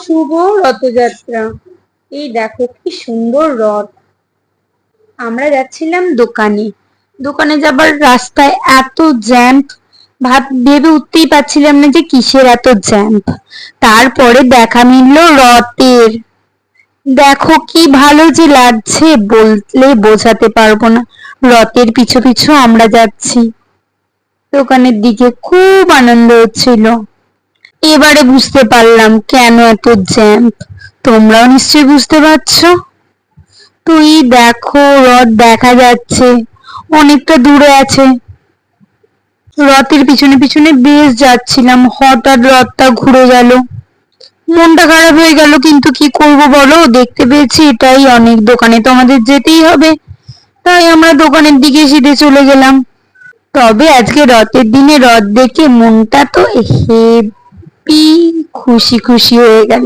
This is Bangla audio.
শুভ রথযাত্রা। এই দেখো কি সুন্দর রথ। আমরা যাচ্ছিলাম দোকানে। দোকানে যাবার রাস্তায় এত জ্যাম, ভেবে উঠতেই পারছিলাম না যে কিসের এত জ্যাম। তারপরে দেখা মিললো রথের। দেখো কি ভালো যে লাগছে, বললে বোঝাতে পারবো না। রথের পিছু পিছু আমরা যাচ্ছি। দোকানের দিকে খুব আনন্দ হচ্ছিল। এবারে বুঝতে পারলাম কেন এত জ্যাম। তোমরাও নিশ্চয়ই বুঝতে পারছো। তুই দেখো, রথ দেখা যাচ্ছে, অনেকটা দূরে আছে। রথের পিছনে পিছনে বেশ যাচ্ছিলাম, হঠাৎ রথটা ঘুরে গেল। মনটা খারাপ হয়ে গেল, কিন্তু কি করব বলো, দেখতে পেয়েছি এটাই অনেক, দোকানে তো আমাদের যেতেই হবে। তাই আমরা দোকানের দিকে সিধে চলে গেলাম। তবে আজকে রথের দিনে রথ দেখে মনটা তো হেবি খুশি খুশি হয়ে গেল।